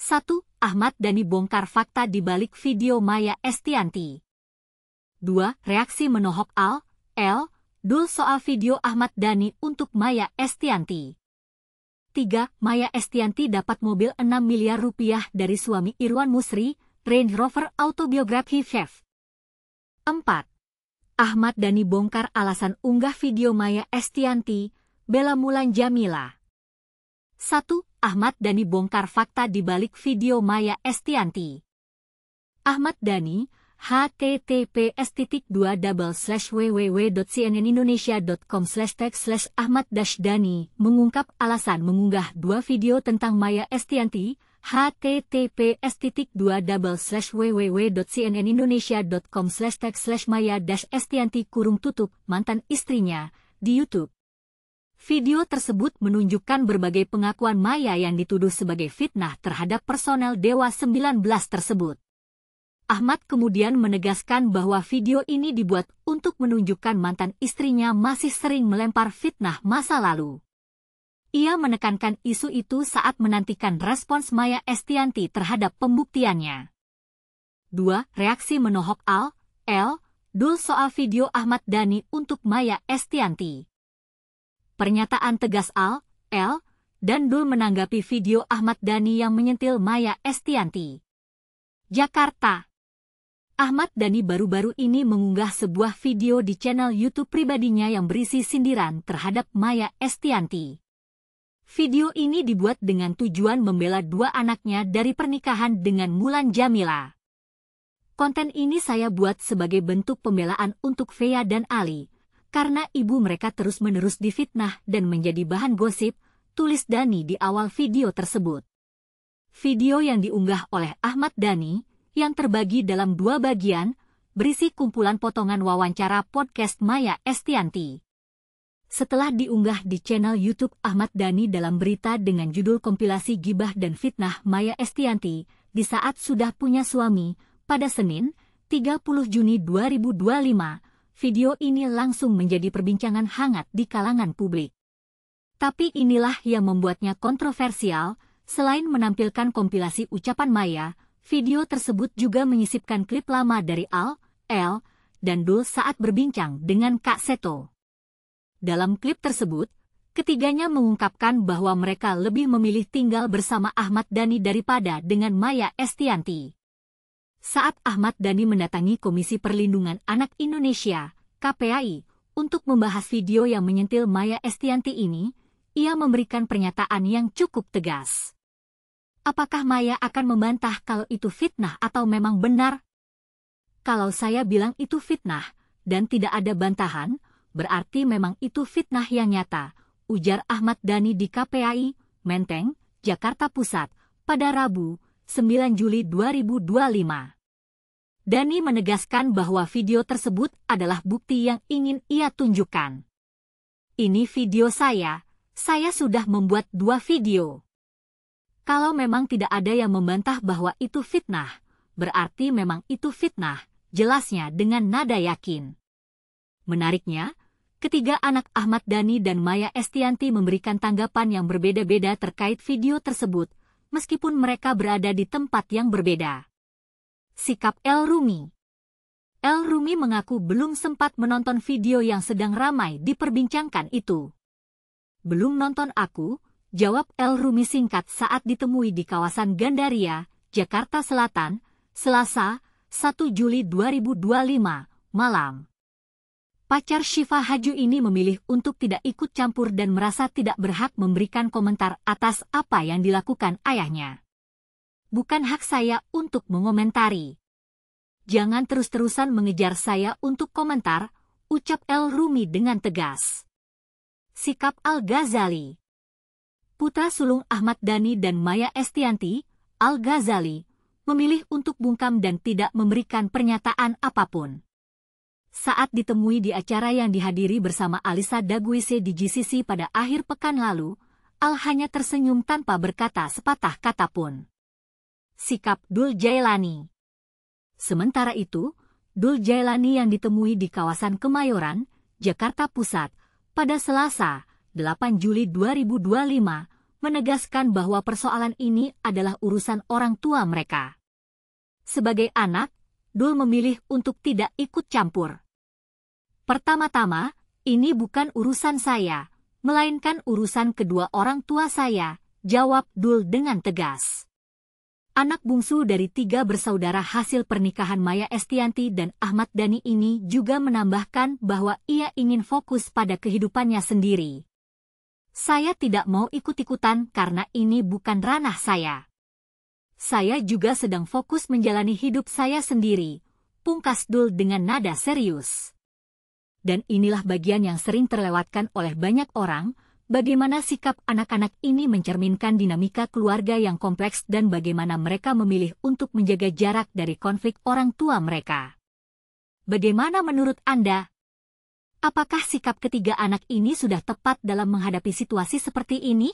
1. Ahmad Dhani bongkar fakta di balik video Maya Estianty. 2. Reaksi menohok L. Dul soal video Ahmad Dhani untuk Maya Estianty. 3. Maya Estianty dapat mobil 6 miliar rupiah dari suami Irwan Musri, Range Rover Autobiography Chef. 4. Ahmad Dhani bongkar alasan unggah video Maya Estianty, Bella Mulan Jamila. 1. Ahmad Dhani bongkar fakta di balik video Maya Estianty. Ahmad Dhani, https://www.cnnindonesia.com/tag/Ahmad-Dhani mengungkap alasan mengunggah dua video tentang Maya Estianty, https://www.cnnindonesia.com/tag/Maya-Estianty mantan istrinya, di YouTube. Video tersebut menunjukkan berbagai pengakuan Maya yang dituduh sebagai fitnah terhadap personel Dewa 19 tersebut. Ahmad kemudian menegaskan bahwa video ini dibuat untuk menunjukkan mantan istrinya masih sering melempar fitnah masa lalu. Ia menekankan isu itu saat menantikan respons Maya Estianty terhadap pembuktiannya. 2. Reaksi menohok L. Dul soal video Ahmad Dhani untuk Maya Estianty. Pernyataan tegas L. dan Dul menanggapi video Ahmad Dhani yang menyentil Maya Estianty. Jakarta. Ahmad Dhani baru-baru ini mengunggah sebuah video di channel YouTube pribadinya yang berisi sindiran terhadap Maya Estianty. Video ini dibuat dengan tujuan membela dua anaknya dari pernikahan dengan Mulan Jamila. Konten ini saya buat sebagai bentuk pembelaan untuk Fea dan Ali, karena ibu mereka terus-menerus difitnah dan menjadi bahan gosip, tulis Dhani di awal video tersebut. Video yang diunggah oleh Ahmad Dhani, yang terbagi dalam dua bagian, berisi kumpulan potongan wawancara podcast Maya Estianty. Setelah diunggah di channel YouTube Ahmad Dhani dalam berita dengan judul kompilasi gibah dan fitnah Maya Estianty di saat sudah punya suami, pada Senin, 30 Juni 2025, video ini langsung menjadi perbincangan hangat di kalangan publik. Tapi inilah yang membuatnya kontroversial, selain menampilkan kompilasi ucapan Maya, video tersebut juga menyisipkan klip lama dari L. dan Dul saat berbincang dengan Kak Seto. Dalam klip tersebut, ketiganya mengungkapkan bahwa mereka lebih memilih tinggal bersama Ahmad Dhani daripada dengan Maya Estianty. Saat Ahmad Dhani mendatangi Komisi Perlindungan Anak Indonesia, KPAI, untuk membahas video yang menyentil Maya Estianty ini, ia memberikan pernyataan yang cukup tegas. Apakah Maya akan membantah kalau itu fitnah atau memang benar? Kalau saya bilang itu fitnah, dan tidak ada bantahan, berarti memang itu fitnah yang nyata, ujar Ahmad Dhani di KPAI, Menteng, Jakarta Pusat, pada Rabu, 9 Juli 2025. Dhani menegaskan bahwa video tersebut adalah bukti yang ingin ia tunjukkan. Ini video saya sudah membuat 2 video. Kalau memang tidak ada yang membantah bahwa itu fitnah, berarti memang itu fitnah, jelasnya dengan nada yakin. Menariknya, ketiga anak Ahmad Dhani dan Maya Estianty memberikan tanggapan yang berbeda-beda terkait video tersebut, meskipun mereka berada di tempat yang berbeda. Sikap El Rumi. El Rumi mengaku belum sempat menonton video yang sedang ramai diperbincangkan itu. Belum nonton aku, jawab El Rumi singkat saat ditemui di kawasan Gandaria, Jakarta Selatan, Selasa, 1 Juli 2025, malam. Pacar Syifa Haju ini memilih untuk tidak ikut campur dan merasa tidak berhak memberikan komentar atas apa yang dilakukan ayahnya. Bukan hak saya untuk mengomentari. Jangan terus-terusan mengejar saya untuk komentar, ucap El Rumi dengan tegas. Sikap Al-Ghazali. Putra sulung Ahmad Dhani dan Maya Estianty, Al-Ghazali, memilih untuk bungkam dan tidak memberikan pernyataan apapun. Saat ditemui di acara yang dihadiri bersama Alisa Daguise di GCC pada akhir pekan lalu, Al hanya tersenyum tanpa berkata sepatah kata pun. Sikap Dul Jailani. Sementara itu, Dul Jailani yang ditemui di kawasan Kemayoran, Jakarta Pusat, pada Selasa, 8 Juli 2025, menegaskan bahwa persoalan ini adalah urusan orang tua mereka. Sebagai anak, Dul memilih untuk tidak ikut campur. Pertama-tama, ini bukan urusan saya, melainkan urusan kedua orang tua saya, jawab Dul dengan tegas. Anak bungsu dari 3 bersaudara hasil pernikahan Maya Estianty dan Ahmad Dhani ini juga menambahkan bahwa ia ingin fokus pada kehidupannya sendiri. Saya tidak mau ikut-ikutan karena ini bukan ranah saya. Saya juga sedang fokus menjalani hidup saya sendiri, pungkas Dul dengan nada serius. Dan inilah bagian yang sering terlewatkan oleh banyak orang, bagaimana sikap anak-anak ini mencerminkan dinamika keluarga yang kompleks dan bagaimana mereka memilih untuk menjaga jarak dari konflik orang tua mereka. Bagaimana menurut Anda? Apakah sikap ketiga anak ini sudah tepat dalam menghadapi situasi seperti ini?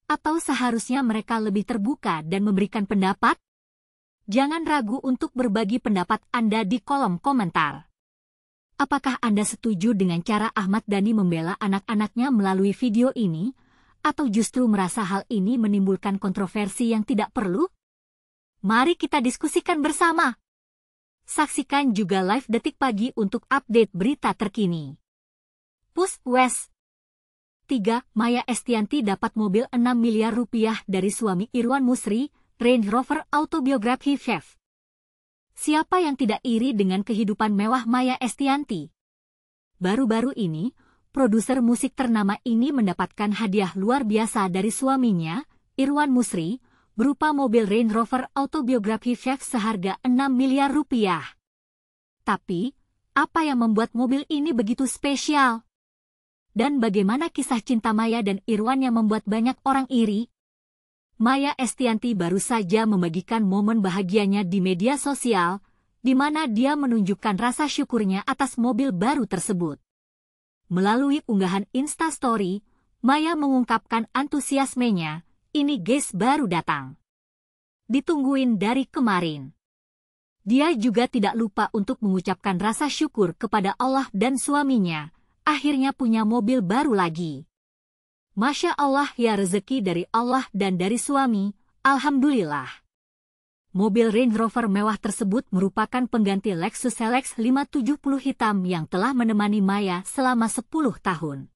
Atau seharusnya mereka lebih terbuka dan memberikan pendapat? Jangan ragu untuk berbagi pendapat Anda di kolom komentar. Apakah Anda setuju dengan cara Ahmad Dhani membela anak-anaknya melalui video ini, atau justru merasa hal ini menimbulkan kontroversi yang tidak perlu? Mari kita diskusikan bersama. Saksikan juga live Detik Pagi untuk update berita terkini. Push West 3. Maya Estianty dapat mobil 6 miliar rupiah dari suami Irwan Musri, Range Rover Autobiography Chef. Siapa yang tidak iri dengan kehidupan mewah Maya Estianty? Baru-baru ini, produser musik ternama ini mendapatkan hadiah luar biasa dari suaminya, Irwan Musri, berupa mobil Range Rover Autobiography Chef seharga 6 miliar rupiah. Tapi, apa yang membuat mobil ini begitu spesial? Dan bagaimana kisah cinta Maya dan Irwan yang membuat banyak orang iri? Maya Estianty baru saja membagikan momen bahagianya di media sosial, di mana dia menunjukkan rasa syukurnya atas mobil baru tersebut. Melalui unggahan Instastory, Maya mengungkapkan antusiasmenya, ini guys baru datang. Ditungguin dari kemarin. Dia juga tidak lupa untuk mengucapkan rasa syukur kepada Allah dan suaminya, akhirnya punya mobil baru lagi. Masya Allah ya, rezeki dari Allah dan dari suami, alhamdulillah. Mobil Range Rover mewah tersebut merupakan pengganti Lexus LX 570 hitam yang telah menemani Maya selama 10 tahun.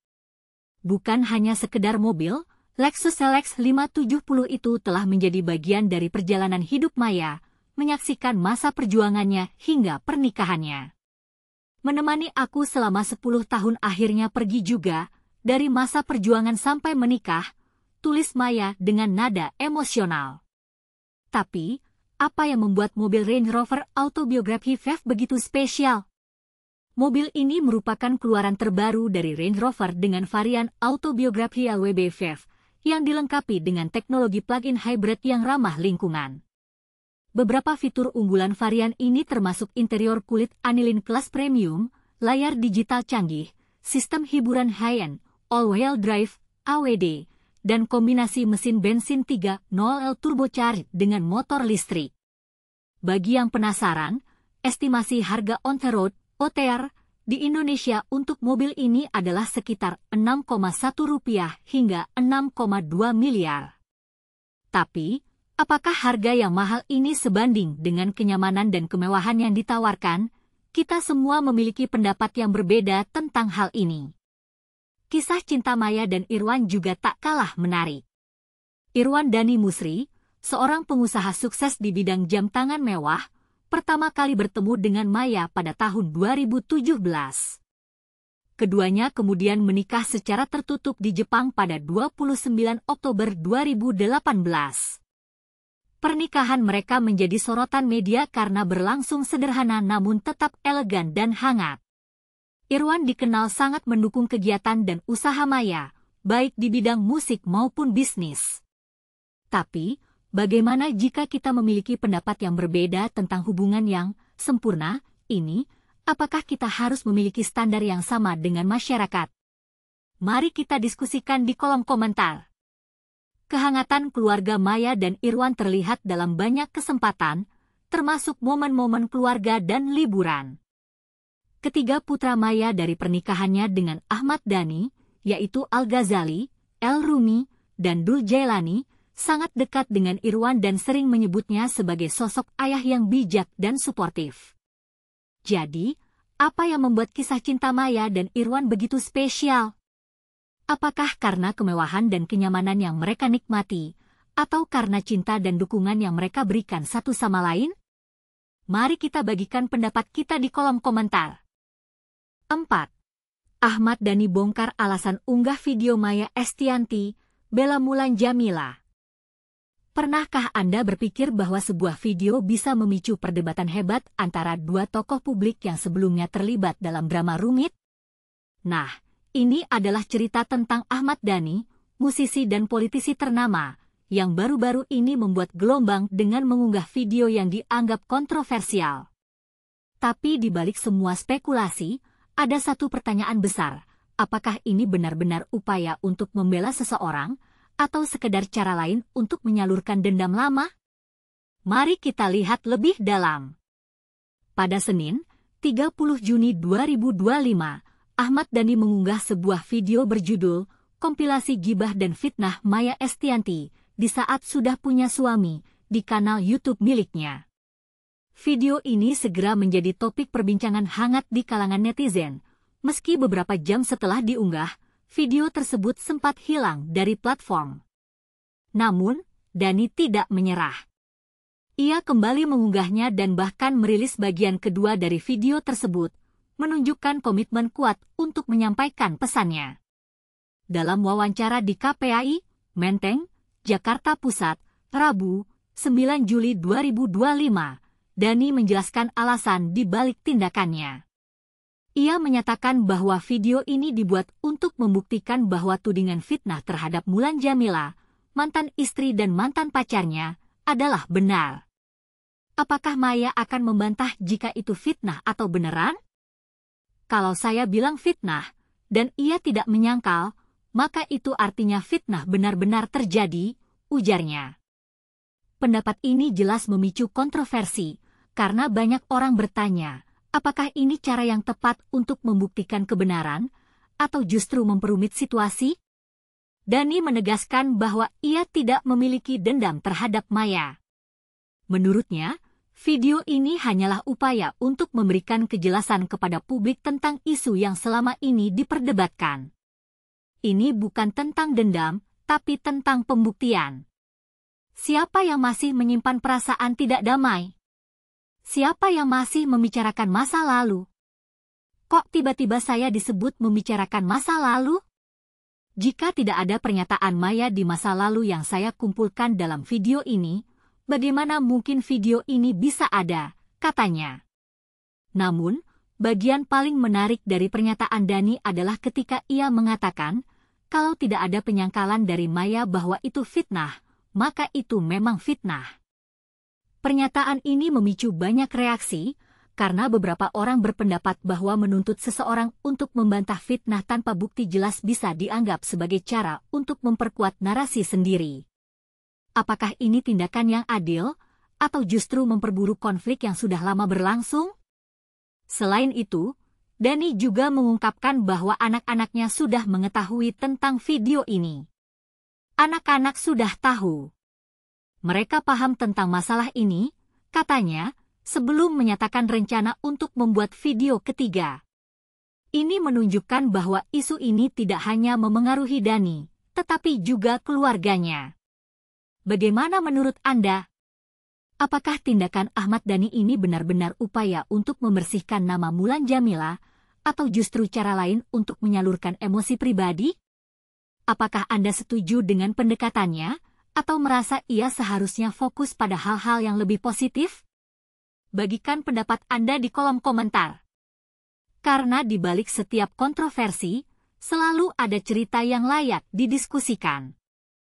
Bukan hanya sekedar mobil, Lexus LX 570 itu telah menjadi bagian dari perjalanan hidup Maya, menyaksikan masa perjuangannya hingga pernikahannya. Menemani aku selama 10 tahun akhirnya pergi juga, dari masa perjuangan sampai menikah, tulis Maya dengan nada emosional. Tapi, apa yang membuat mobil Range Rover Autobiography Chef begitu spesial? Mobil ini merupakan keluaran terbaru dari Range Rover dengan varian Autobiography LWB Chef, yang dilengkapi dengan teknologi plug-in hybrid yang ramah lingkungan. Beberapa fitur unggulan varian ini termasuk interior kulit anilin kelas premium, layar digital canggih, sistem hiburan high-end, all-wheel drive, AWD, dan kombinasi mesin bensin 3.0L turbocharged dengan motor listrik. Bagi yang penasaran, estimasi harga on the road, OTR, di Indonesia untuk mobil ini adalah sekitar Rp6,1 hingga 6,2 miliar. Tapi, apakah harga yang mahal ini sebanding dengan kenyamanan dan kemewahan yang ditawarkan? Kita semua memiliki pendapat yang berbeda tentang hal ini. Kisah cinta Maya dan Irwan juga tak kalah menarik. Irwan Dhani Musri, seorang pengusaha sukses di bidang jam tangan mewah, pertama kali bertemu dengan Maya pada tahun 2017. Keduanya kemudian menikah secara tertutup di Jepang pada 29 Oktober 2018. Pernikahan mereka menjadi sorotan media karena berlangsung sederhana namun tetap elegan dan hangat. Irwan dikenal sangat mendukung kegiatan dan usaha Maya, baik di bidang musik maupun bisnis. Tapi, bagaimana jika kita memiliki pendapat yang berbeda tentang hubungan yang sempurna ini? Apakah kita harus memiliki standar yang sama dengan masyarakat? Mari kita diskusikan di kolom komentar. Kehangatan keluarga Maya dan Irwan terlihat dalam banyak kesempatan, termasuk momen-momen keluarga dan liburan. Ketiga putra Maya dari pernikahannya dengan Ahmad Dhani, yaitu Al-Ghazali, El Rumi, dan Dul Jailani, sangat dekat dengan Irwan dan sering menyebutnya sebagai sosok ayah yang bijak dan suportif. Jadi, apa yang membuat kisah cinta Maya dan Irwan begitu spesial? Apakah karena kemewahan dan kenyamanan yang mereka nikmati, atau karena cinta dan dukungan yang mereka berikan satu sama lain? Mari kita bagikan pendapat kita di kolom komentar. 4. Ahmad Dhani bongkar alasan unggah video Maya Estianty, bela Mulan Jameela. Pernahkah Anda berpikir bahwa sebuah video bisa memicu perdebatan hebat antara dua tokoh publik yang sebelumnya terlibat dalam drama rumit? Nah, ini adalah cerita tentang Ahmad Dhani, musisi dan politisi ternama, yang baru-baru ini membuat gelombang dengan mengunggah video yang dianggap kontroversial. Tapi di balik semua spekulasi, ada satu pertanyaan besar, apakah ini benar-benar upaya untuk membela seseorang, atau sekedar cara lain untuk menyalurkan dendam lama? Mari kita lihat lebih dalam. Pada Senin, 30 Juni 2025, Ahmad Dhani mengunggah sebuah video berjudul Kompilasi Gibah dan Fitnah Maya Estianty di saat sudah punya suami di kanal YouTube miliknya. Video ini segera menjadi topik perbincangan hangat di kalangan netizen. Meski beberapa jam setelah diunggah, video tersebut sempat hilang dari platform. Namun, Dhani tidak menyerah. Ia kembali mengunggahnya dan bahkan merilis bagian kedua dari video tersebut, menunjukkan komitmen kuat untuk menyampaikan pesannya. Dalam wawancara di KPAI, Menteng, Jakarta Pusat, Rabu, 9 Juli 2025, Dhani menjelaskan alasan di balik tindakannya. Ia menyatakan bahwa video ini dibuat untuk membuktikan bahwa tudingan fitnah terhadap Mulan Jameela, mantan istri dan mantan pacarnya, adalah benar. Apakah Maya akan membantah jika itu fitnah atau beneran? Kalau saya bilang fitnah, dan ia tidak menyangkal, maka itu artinya fitnah benar-benar terjadi, ujarnya. Pendapat ini jelas memicu kontroversi, karena banyak orang bertanya, apakah ini cara yang tepat untuk membuktikan kebenaran, atau justru memperumit situasi? Dhani menegaskan bahwa ia tidak memiliki dendam terhadap Maya. Menurutnya, video ini hanyalah upaya untuk memberikan kejelasan kepada publik tentang isu yang selama ini diperdebatkan. Ini bukan tentang dendam, tapi tentang pembuktian. Siapa yang masih menyimpan perasaan tidak damai? Siapa yang masih membicarakan masa lalu? Kok tiba-tiba saya disebut membicarakan masa lalu? Jika tidak ada pernyataan Maya di masa lalu yang saya kumpulkan dalam video ini, bagaimana mungkin video ini bisa ada, katanya. Namun, bagian paling menarik dari pernyataan Dhani adalah ketika ia mengatakan, kalau tidak ada penyangkalan dari Maya bahwa itu fitnah, maka itu memang fitnah. Pernyataan ini memicu banyak reaksi, karena beberapa orang berpendapat bahwa menuntut seseorang untuk membantah fitnah tanpa bukti jelas bisa dianggap sebagai cara untuk memperkuat narasi sendiri. Apakah ini tindakan yang adil, atau justru memperburuk konflik yang sudah lama berlangsung? Selain itu, Dhani juga mengungkapkan bahwa anak-anaknya sudah mengetahui tentang video ini. Anak-anak sudah tahu. Mereka paham tentang masalah ini, katanya, sebelum menyatakan rencana untuk membuat video ketiga. Ini menunjukkan bahwa isu ini tidak hanya memengaruhi Dhani, tetapi juga keluarganya. Bagaimana menurut Anda? Apakah tindakan Ahmad Dhani ini benar-benar upaya untuk membersihkan nama Mulan Jameela, atau justru cara lain untuk menyalurkan emosi pribadi? Apakah Anda setuju dengan pendekatannya, atau merasa ia seharusnya fokus pada hal-hal yang lebih positif? Bagikan pendapat Anda di kolom komentar. Karena di balik setiap kontroversi, selalu ada cerita yang layak didiskusikan.